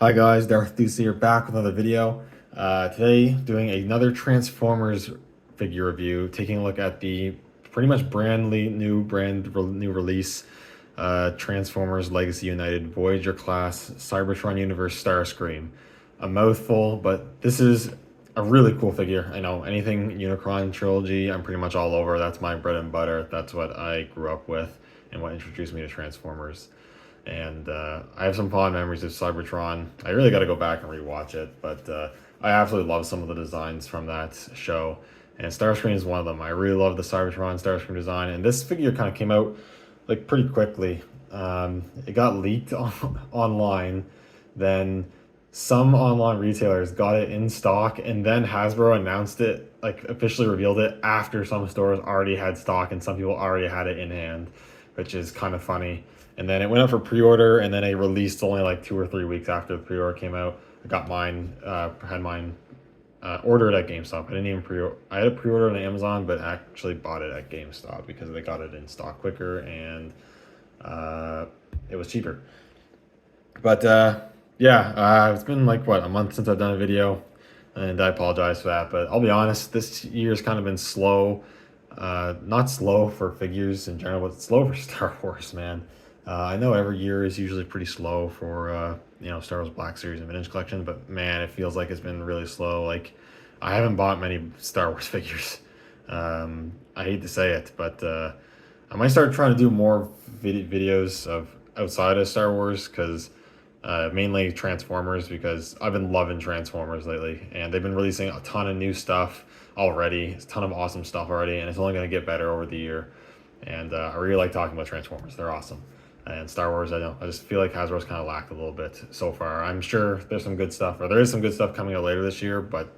Hi guys, Darth Deuce here back with another video. Today doing another Transformers figure review, taking a look at the pretty much new release Transformers Legacy United Voyager class Cybertron Universe Starscream. A mouthful, but this is a really cool figure. I know anything Unicron trilogy, I'm pretty much all over. That's my bread and butter. That's what I grew up with and what introduced me to Transformers. And I have some fond memories of Cybertron. I really got to go back and rewatch it, but I absolutely love some of the designs from that show. And Starscream is one of them. I really love the Cybertron Starscream design, and this figure kind of came out like pretty quickly. It got leaked online, then some online retailers got it in stock, and then Hasbro announced it, like officially revealed it after some stores already had stock and some people already had it in hand, which is kind of funny. And then it went up for pre-order, and then it released only like 2 or 3 weeks after the pre-order came out. I got mine, had mine ordered at GameStop. I didn't even pre-order. I had a pre-order on Amazon, but actually bought it at GameStop because they got it in stock quicker and it was cheaper. But yeah, it's been like what, a month since I've done a video, and I apologize for that. But I'll be honest, this year's kind of been slow. Not slow for figures in general, but slow for Star Wars, man. I know every year is usually pretty slow for Star Wars Black Series and Vintage Collection, but man, it feels like it's been really slow. Like, I haven't bought many Star Wars figures. I hate to say it, but I might start trying to do more videos of outside of Star Wars, because mainly Transformers, because I've been loving Transformers lately, and they've been releasing a ton of new stuff already. It's a ton of awesome stuff already, and it's only going to get better over the year. And I really like talking about Transformers. They're awesome. And Star Wars, I just feel like Hasbro's kind of lacked a little bit so far. I'm sure there's some good stuff, or there is some good stuff coming out later this year, but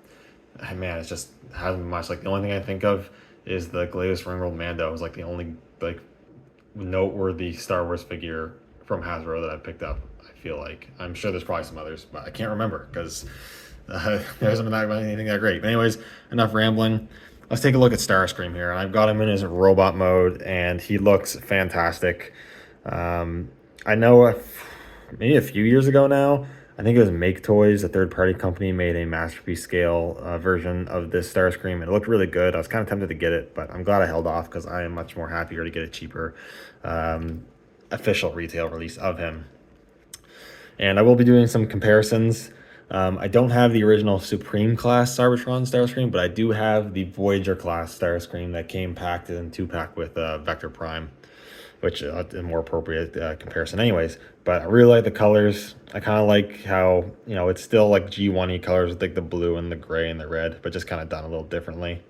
man, it's just hasn't been much. Like, the only thing I think of is the latest Ringworld Mando. It was like the only like noteworthy Star Wars figure from Hasbro that I picked up. I feel like, I'm sure there's probably some others, but I can't remember because there hasn't been anything that great. But anyways, enough rambling. Let's take a look at Starscream here. And I've got him in his robot mode, and he looks fantastic. I know maybe a few years ago now, I think it was Make Toys, a third-party company, made a masterpiece scale version of this Starscream, and it looked really good. I was kind of tempted to get it, but I'm glad I held off because I am much more happier to get a cheaper official retail release of him. And I will be doing some comparisons. I don't have the original Supreme class Cybertron Starscream, but I do have the Voyager class Starscream that came packed in 2-pack with Vector Prime, which is a more appropriate comparison anyways. But I really like the colors. I kind of like how, it's still like G1-y colors with like the blue and the gray and the red, but just kind of done a little differently.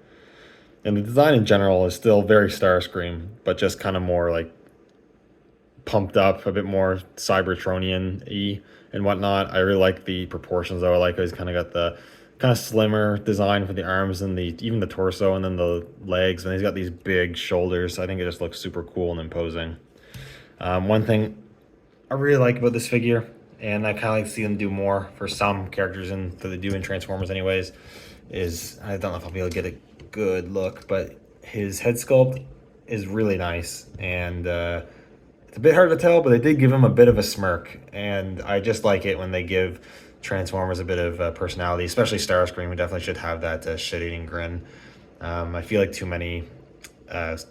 And the design in general is still very Starscream, but just kind of more like pumped up, a bit more Cybertronian-y and whatnot. I really like the proportions though. I like how he's kind of got the kind of slimmer design for the arms and even the torso, and then the legs, and he's got these big shoulders. I think it just looks super cool and imposing. One thing I really like about this figure, and I kind of like to see them do more for some characters that they do in Transformers anyways, is, I don't know if I'll be able to get a good look, but his head sculpt is really nice, and it's a bit hard to tell, but they did give him a bit of a smirk, and I just like it when they give Transformers a bit of personality, especially Starscream, who definitely should have that shit-eating grin. I feel like too many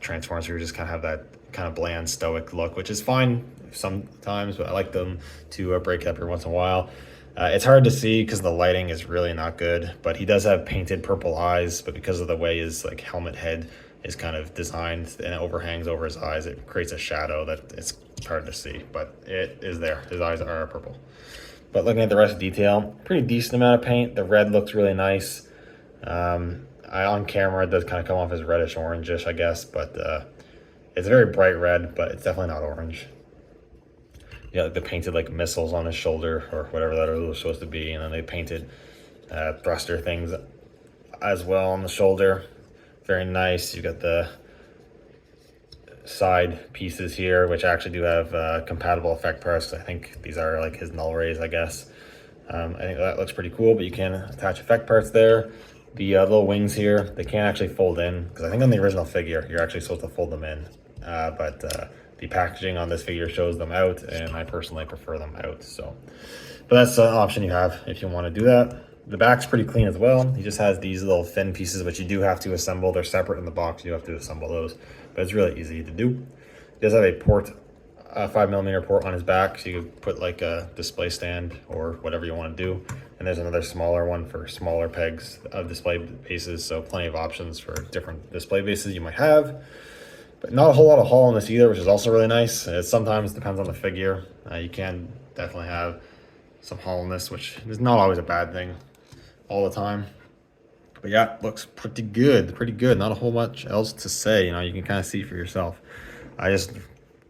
Transformers who just kind of have that kind of bland, stoic look, which is fine sometimes, but I like them to break up every once in a while. It's hard to see because the lighting is really not good, but he does have painted purple eyes, but because of the way his like helmet head is kind of designed and it overhangs over his eyes, it creates a shadow that it's hard to see, but it is there. His eyes are purple. But looking at the rest of the detail, pretty decent amount of paint. The red looks really nice. On camera, it does kind of come off as reddish orangish, I guess, but it's very bright red, but it's definitely not orange. Yeah, like the painted like missiles on his shoulder or whatever that was supposed to be, and then they painted thruster things as well on the shoulder. Very nice. You got the side pieces here, which actually do have compatible effect parts. I think these are like his null rays, I guess. I think that looks pretty cool, but you can attach effect parts there. The little wings here, they can't actually fold in, because I think on the original figure, you're actually supposed to fold them in. But the packaging on this figure shows them out, and I personally prefer them out. So, but that's an option you have if you want to do that. The back's pretty clean as well. He just has these little fin pieces, which you do have to assemble. They're separate in the box. You have to assemble those, but it's really easy to do. He does have a port, a 5mm port on his back, so you could put like a display stand or whatever you want to do. And there's another smaller one for smaller pegs of display bases, so plenty of options for different display bases you might have. But not a whole lot of hollowness either, which is also really nice. It sometimes depends on the figure. You can definitely have some hollowness, which is not always a bad thing all the time. But yeah, looks pretty good, Not a whole much else to say. You know, you can kind of see for yourself.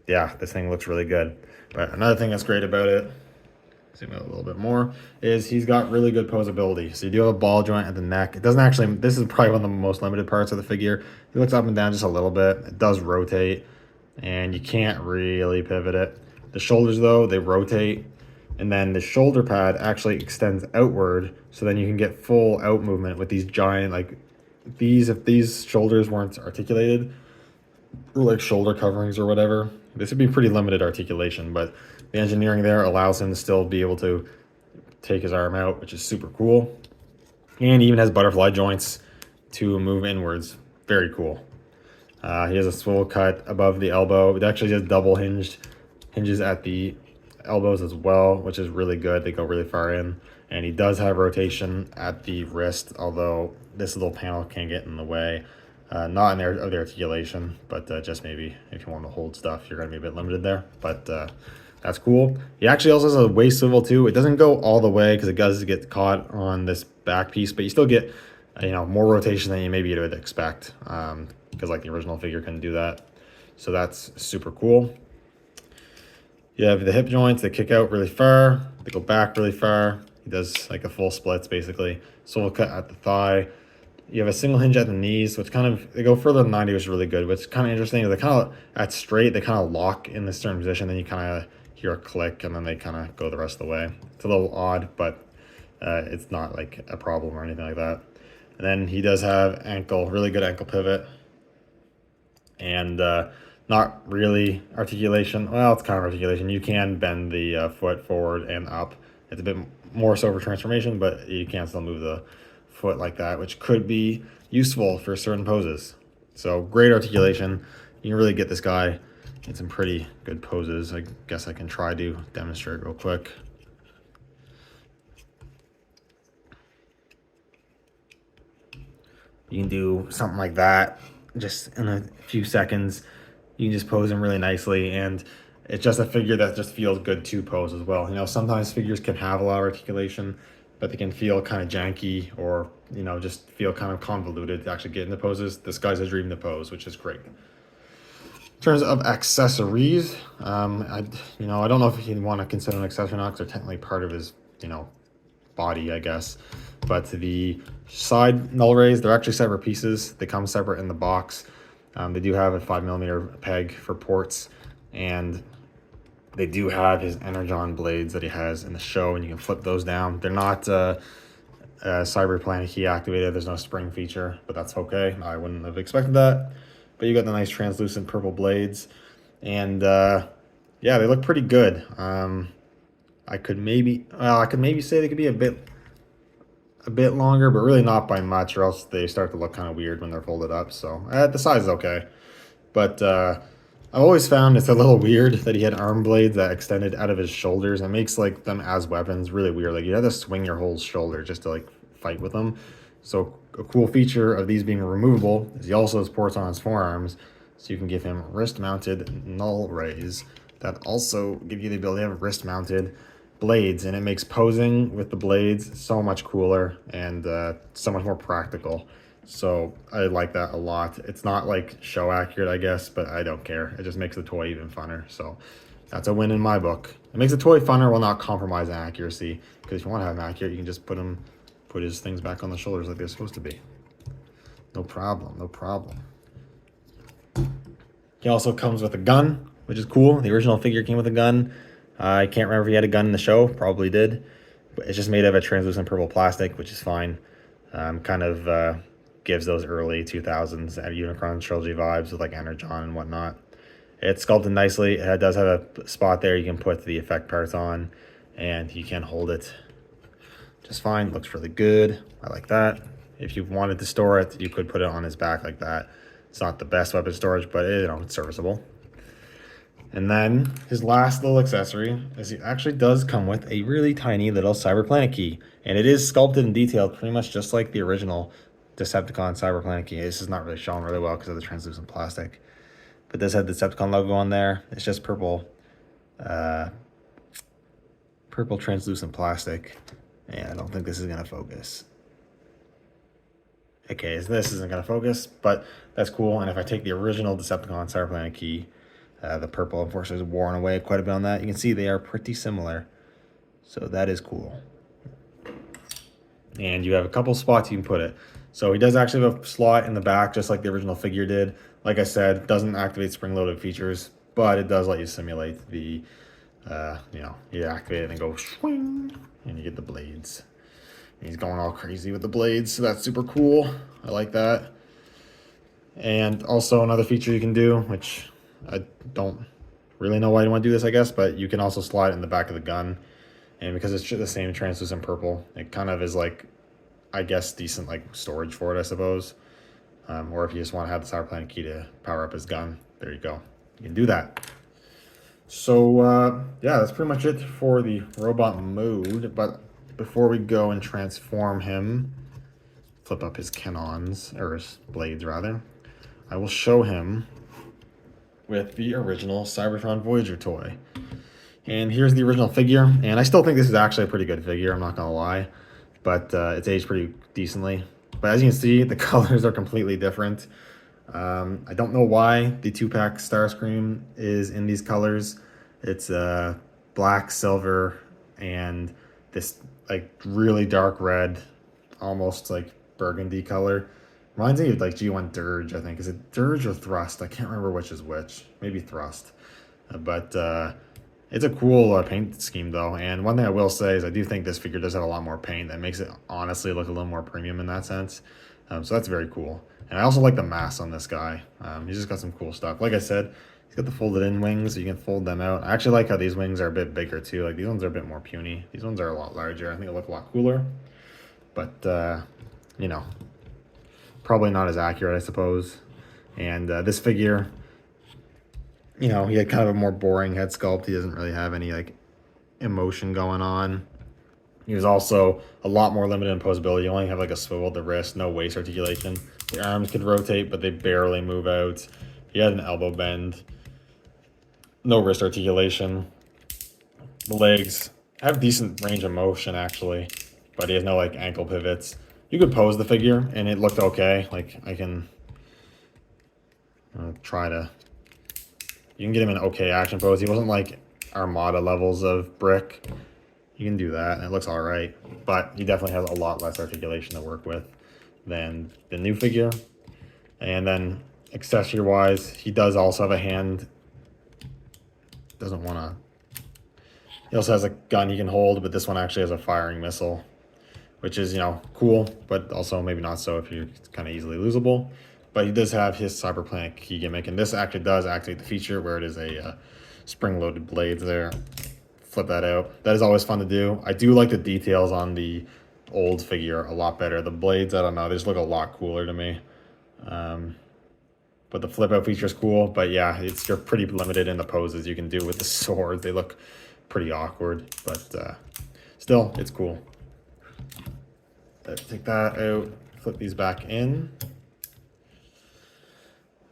Yeah, this thing looks really good. But another thing that's great about it, zoom out a little bit more, is he's got really good posability. So you do have a ball joint at the neck. It doesn't actually, this is probably one of the most limited parts of the figure. He looks up and down just a little bit. It does rotate, and you can't really pivot it. The shoulders though, they rotate, and then the shoulder pad actually extends outward, so then you can get full out movement with these giant, like these, if these shoulders weren't articulated, or like shoulder coverings or whatever, this would be pretty limited articulation, but the engineering there allows him to still be able to take his arm out, which is super cool. And he even has butterfly joints to move inwards. Very cool. He has a swivel cut above the elbow. It actually has double hinges at the elbows as well, which is really good. They go really far in. And he does have rotation at the wrist, although this little panel can get in the way. Not in there of the articulation, but just maybe if you want to hold stuff, you're going to be a bit limited there. But that's cool. He actually also has a waist swivel too. It doesn't go all the way because it does get caught on this back piece, but you still get, you know, more rotation than you maybe would expect, because like the original figure couldn't do that. So that's super cool. You have the hip joints that kick out really far. They go back really far. He does like a full splits basically. Swivel cut at the thigh. You have a single hinge at the knees, which kind of, they go further than 90, which is really good. What's kind of interesting is they kind of, at straight, they kind of lock in this certain position, then you kind of hear a click, and then they kind of go the rest of the way. It's a little odd, but it's not like a problem or anything like that. And then he does have really good ankle pivot, and not really articulation. Well, it's kind of articulation. You can bend the foot forward and up. It's a bit more so for transformation, but you can still move the foot like that, which could be useful for certain poses. So great articulation. You can really get this guy in some pretty good poses. I guess I can try to demonstrate real quick. You can do something like that just in a few seconds. You can just pose him really nicely, and it's just a figure that just feels good to pose as well. You know, sometimes figures can have a lot of articulation, but they can feel kind of janky, or, you know, just feel kind of convoluted to actually get into poses. This guy's a dream to pose, which is great. In terms of accessories, I don't know if you want to consider an accessory or not, because they're technically part of his, you know, body, I guess. But the side null rays, they're actually separate pieces. They come separate in the box. They do have a 5mm peg for ports, and they do have his energon blades that he has in the show, and you can flip those down. They're not Cybertron key activated. There's no spring feature, but that's okay. I wouldn't have expected that. But you got the nice translucent purple blades, and yeah, they look pretty good. I could maybe say they could be a bit longer, but really not by much, or else they start to look kind of weird when they're folded up. So the size is okay, but I've always found it's a little weird that he had arm blades that extended out of his shoulders. It makes like them as weapons really weird. Like you have to swing your whole shoulder just to like fight with them. So a cool feature of these being removable is he also has ports on his forearms, so you can give him wrist-mounted null rays that also give you the ability to have wrist-mounted blades, and it makes posing with the blades so much cooler and so much more practical. So I like that a lot. It's not like show accurate, I guess, but I don't care. It just makes the toy even funner. So that's a win in my book. It makes the toy funner while not compromising accuracy, because if you want to have them accurate, you can just put his things back on the shoulders like they're supposed to be. No problem, no problem. He also comes with a gun, which is cool. The original figure came with a gun. I can't remember if he had a gun in the show, probably did. But it's just made of a translucent purple plastic, which is fine. Kind of gives those early 2000s Unicron trilogy vibes with like Energon and whatnot. It's sculpted nicely. It does have a spot there you can put the effect parts on, and you can hold it just fine. Looks really good. I like that. If you wanted to store it, you could put it on his back like that. It's not the best weapon storage, but it's serviceable. And then his last little accessory is he actually does come with a really tiny little Cyber Planet key. And it is sculpted and detailed pretty much just like the original Decepticon Cyber Planet key. This is not really shown really well because of the translucent plastic. But this had the Decepticon logo on there. It's just purple translucent plastic. And I don't think this is going to focus. Okay, so this isn't going to focus, but that's cool. And if I take the original Decepticon Cyber Planet key, the purple, unfortunately, is worn away quite a bit on that. You can see they are pretty similar. So that is cool. And you have a couple spots you can put it. So he does actually have a slot in the back, just like the original figure did. Like I said, doesn't activate spring-loaded features, but it does let you simulate the, you activate it and go swing, and you get the blades. And he's going all crazy with the blades, so that's super cool. I like that. And also another feature you can do, which I don't really know why you want to do this, I guess, but you can also slide it in the back of the gun. And because it's the same translucent purple, it kind of is like, I guess, decent like storage for it, I suppose. Or if you just want to have the Cyber Planet key to power up his gun, there you go. You can do that. So, yeah, that's pretty much it for the robot mode. But before we go and transform him, flip up his cannons, or his blades, rather, I will show him with the original Cybertron Voyager toy. And here's the original figure, and I still think this is actually a pretty good figure, I'm not gonna lie, but it's aged pretty decently. But as you can see, the colors are completely different. I don't know why the 2-pack Starscream is in these colors. It's black, silver, and this like really dark red, almost like burgundy color. Reminds me of like G1 Dirge, I think. Is it Dirge or Thrust? I can't remember which is which. Maybe Thrust. But it's a cool paint scheme though. And one thing I will say is I do think this figure does have a lot more paint. That makes it honestly look a little more premium in that sense. So that's very cool. And I also like the mass on this guy. He's just got some cool stuff. Like I said, he's got the folded in wings, so you can fold them out. I actually like how these wings are a bit bigger too. Like these ones are a bit more puny. These ones are a lot larger. I think they look a lot cooler. But, probably not as accurate, I suppose. And this figure, he had kind of a more boring head sculpt. He doesn't really have any like emotion going on. He was also a lot more limited in posability. You only have like a swivel at the wrist, no waist articulation. The arms could rotate, but they barely move out. He had an elbow bend, no wrist articulation. The legs have decent range of motion actually, but he has no like ankle pivots. You could pose the figure and it looked okay. Like I can try to, you can get him in okay action pose. He wasn't like Armada levels of brick. You can do that and it looks all right, but he definitely has a lot less articulation to work with than the new figure. And then accessory wise, he does also have a hand. Doesn't want to, he also has a gun he can hold, but this one actually has a firing missile, which is, cool, but also maybe not so if you're kind of easily losable. But he does have his Cyber Planet key gimmick, and this actually does activate the feature where it is a spring-loaded blades there. Flip that out. That is always fun to do. I do like the details on the old figure a lot better. The blades, I don't know, they just look a lot cooler to me. But the flip-out feature is cool, but yeah, you're pretty limited in the poses you can do with the sword. They look pretty awkward, but still, it's cool. Take that out, flip these back in.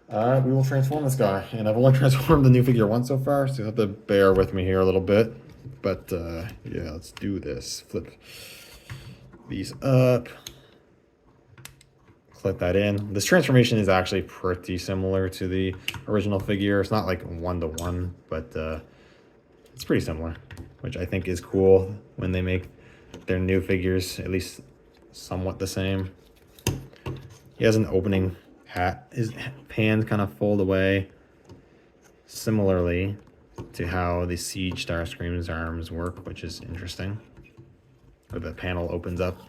We will transform this guy, and I've only transformed the new figure once so far, so you'll have to bear with me here a little bit. But yeah, let's do this. Flip these up, clip that in. This transformation is actually pretty similar to the original figure. It's not like one-to-one, but it's pretty similar, which I think is cool when they make their new figures at least somewhat the same. He has an opening hat. His hands kind of fold away similarly to how the Siege Starscream's arms work, which is interesting. Where the panel opens up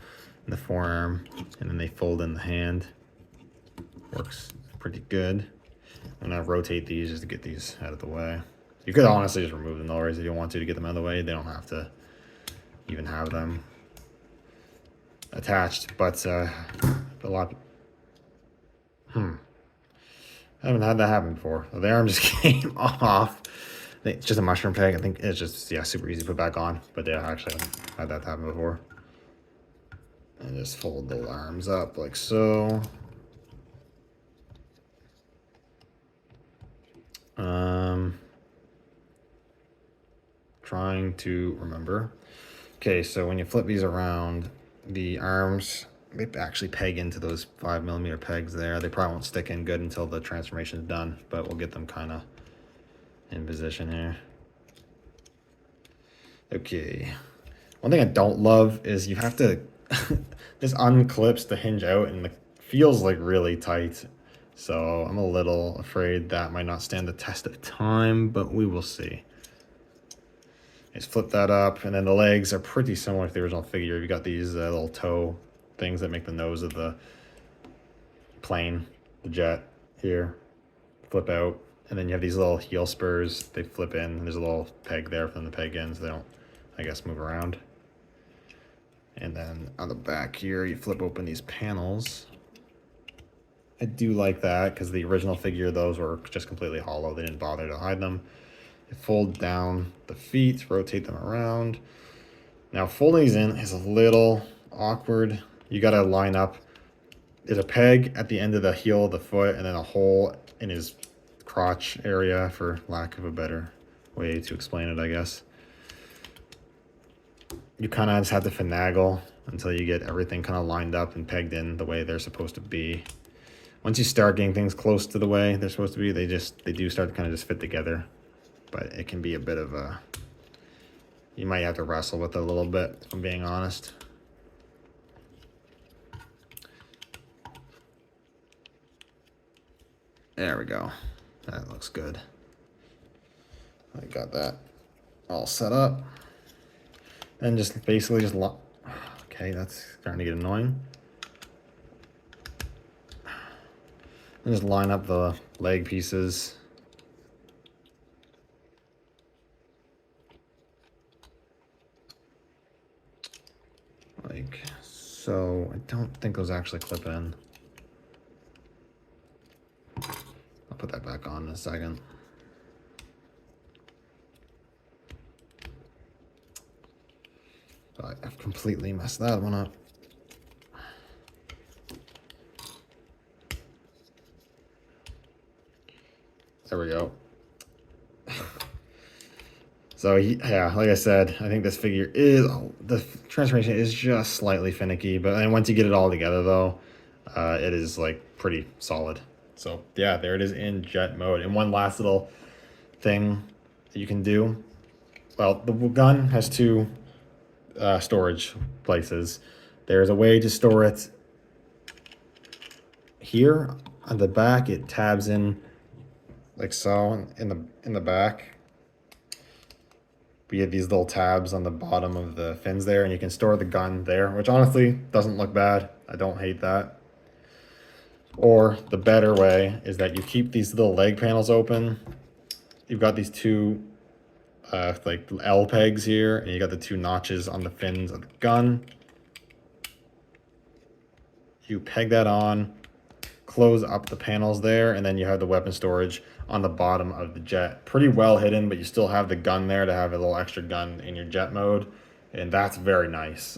in the forearm and then they fold in the hand. Works pretty good. I'm gonna rotate these just to get these out of the way. You could honestly just remove the null rays if you want to get them out of the way. They don't have to even have them attached, but a lot. I haven't had that happen before. The arm just came off. It's just a mushroom peg. I think it's just, yeah, super easy to put back on. But yeah, I actually haven't had that happen before. And just fold the arms up like so. Trying to remember. Okay, so when you flip these around, the arms, they actually peg into those 5mm pegs there. They probably won't stick in good until the transformation is done, but we'll get them kind of in position here. Okay. One thing I don't love is you have to, this unclips the hinge out and it feels like really tight. So I'm a little afraid that might not stand the test of time, but we will see. Just flip that up, and then the legs are pretty similar to the original figure. You've got these little toe things that make the nose of the plane, the jet here, flip out. And then you have these little heel spurs. They flip in, and there's a little peg there for them to peg in so they don't, I guess, move around. And then on the back here, you flip open these panels. I do like that because the original figure, those were just completely hollow. They didn't bother to hide them. You fold down the feet, rotate them around. Now folding these in is a little awkward. You got to line up. There's a peg at the end of the heel of the foot and then a hole in his crotch area, for lack of a better way to explain it, I guess. You kind of just have to finagle until you get everything kind of lined up and pegged in the way they're supposed to be. Once you start getting things close to the way they're supposed to be, they do start to kind of just fit together. But it can be a bit of a, you might have to wrestle with it a little bit, if I'm being honest. There we go. That looks good. I got that all set up. And just basically just, okay, that's starting to get annoying. And just line up the leg pieces. Like so. I don't think those actually clip in. I'll put that back on in a second. So I've completely messed that one up. There we go. So yeah, like I said, I think this figure is, the transformation is just slightly finicky, but then once you get it all together though, it is like pretty solid. So yeah, there it is in jet mode. And one last little thing that you can do. Well, the gun has two storage places. There's a way to store it here on the back. It tabs in like so in the back. We have these little tabs on the bottom of the fins there, and you can store the gun there, which honestly doesn't look bad. I don't hate that. Or the better way is that you keep these little leg panels open. You've got these two like L pegs here, and you got the two notches on the fins of the gun. You peg that on, close up the panels there, and then you have the weapon storage on the bottom of the jet. Pretty well hidden, but you still have the gun there to have a little extra gun in your jet mode, and that's very nice.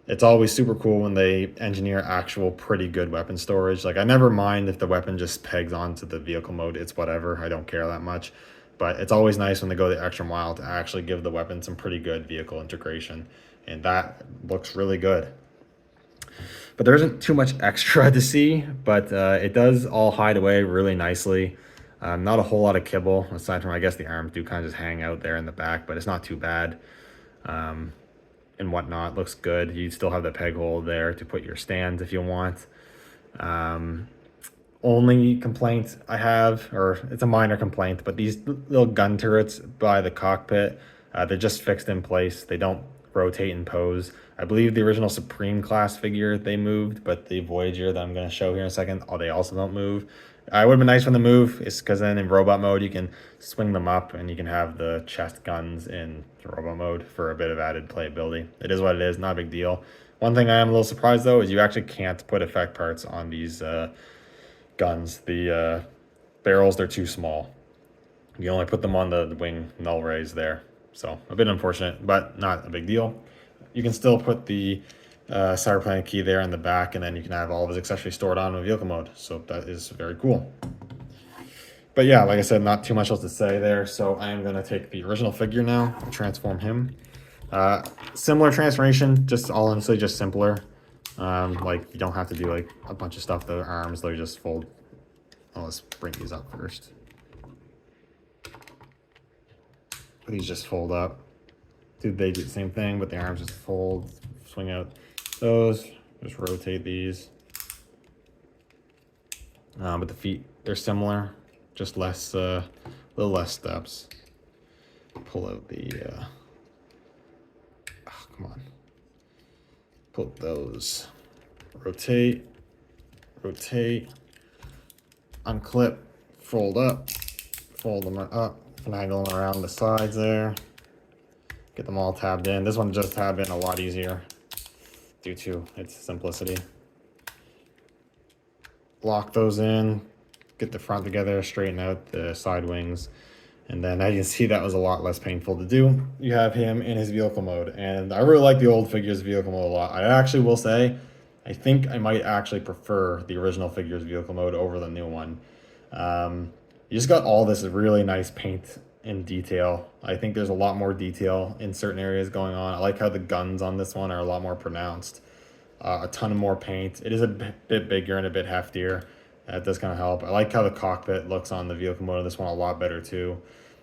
It's always super cool when they engineer actual pretty good weapon storage. Like, I never mind if the weapon just pegs onto the vehicle mode. It's whatever. I don't care that much. But it's always nice when they go the extra mile to actually give the weapon some pretty good vehicle integration, and that looks really good. But there isn't too much extra to see, but it does all hide away really nicely. Not a whole lot of kibble, aside from, I guess, the arms do kind of just hang out there in the back, but it's not too bad. And whatnot, looks good. You still have the peg hole there to put your stands if you want. Only complaint I have, or it's a minor complaint, but these little gun turrets by the cockpit, they're just fixed in place. They don't rotate and pose. I believe the original Supreme class figure they moved, but the Voyager that I'm going to show here in a second, they also don't move. It would have been nice when the move is because then in robot mode you can swing them up and you can have the chest guns in robot mode for a bit of added playability. It is what it is, not a big deal. One thing I am a little surprised though is you actually can't put effect parts on these guns. The barrels, they're too small. You only put them on the wing null rays there. So a bit unfortunate, but not a big deal. You can still put the Cyberplanet key there in the back, and then you can have all of his accessories stored on in vehicle mode. So that is very cool. But yeah, like I said, not too much else to say there. So I am going to take the original figure now and transform him. Similar transformation, just honestly just simpler. Like you don't have to do like a bunch of stuff. The arms, they just fold. Oh, let's bring these up first. These just fold up. Dude, they do the same thing, but the arms just fold, swing out those, just rotate these. But the feet, they're similar, just less, a little less steps. Pull out the, oh, come on. Pull those. Rotate, rotate, unclip, fold up, fold them up, finagle them around the sides there. Get them all tabbed in. This one just tabbed in a lot easier due to its simplicity. Lock those in, get the front together, straighten out the side wings, and then as you can see, that was a lot less painful to do. You have him in his vehicle mode, and I really like the old figure's vehicle mode a lot. I actually will say, I think I might actually prefer the original figure's vehicle mode over the new one. You just got all this really nice paint in detail. I think there's a lot more detail in certain areas going on. I like how the guns on this one are a lot more pronounced. A ton of more paint. It is a bit bigger and a bit heftier. That does kind of help. I like how the cockpit looks on the vehicle mode of this one a lot better too.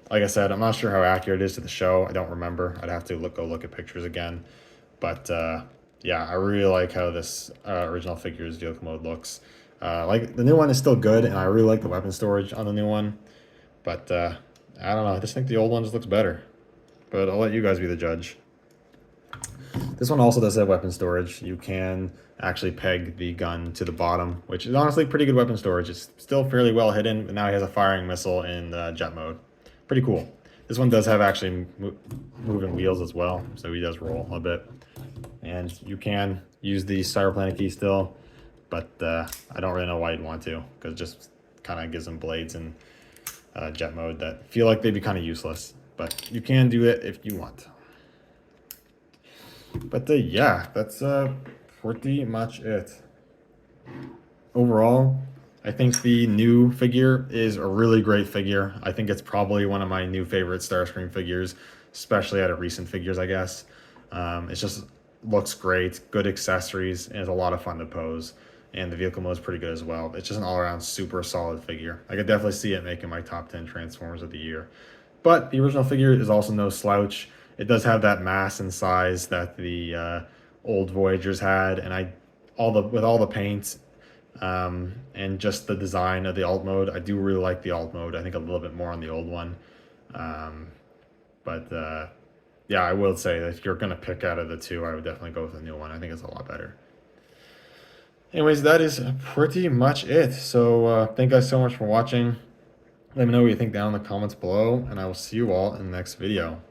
Like I said, I'm not sure how accurate it is to the show. I don't remember. I'd have to go look at pictures again. But yeah, I really like how this original figure's vehicle mode looks. Like the new one is still good, and I really like the weapon storage on the new one. But I don't know. I just think the old one just looks better. But I'll let you guys be the judge. This one also does have weapon storage. You can actually peg the gun to the bottom, which is honestly pretty good weapon storage. It's still fairly well hidden, but now he has a firing missile in the jet mode. Pretty cool. This one does have actually moving wheels as well, so he does roll a bit. And you can use the Cyberplanet key still, but I don't really know why you'd want to, because it just kind of gives him blades in jet mode that feel like they'd be kind of useless. But you can do it if you want. But yeah, that's pretty much it. Overall, I think the new figure is a really great figure. I think it's probably one of my new favorite Starscream figures, especially out of recent figures, I guess. It just looks great, good accessories, and it's a lot of fun to pose. And the vehicle mode is pretty good as well. It's just an all-around super solid figure. I could definitely see it making my top 10 Transformers of the year. But the original figure is also no slouch. It does have that mass and size that the old Voyagers had, and with all the paint and just the design of the alt mode, I do really like the alt mode. I think a little bit more on the old one. Yeah, I will say that if you're gonna pick out of the two, I would definitely go with the new one. I think it's a lot better. Anyways, that is pretty much it. So thank you guys so much for watching. Let me know what you think down in the comments below, and I will see you all in the next video.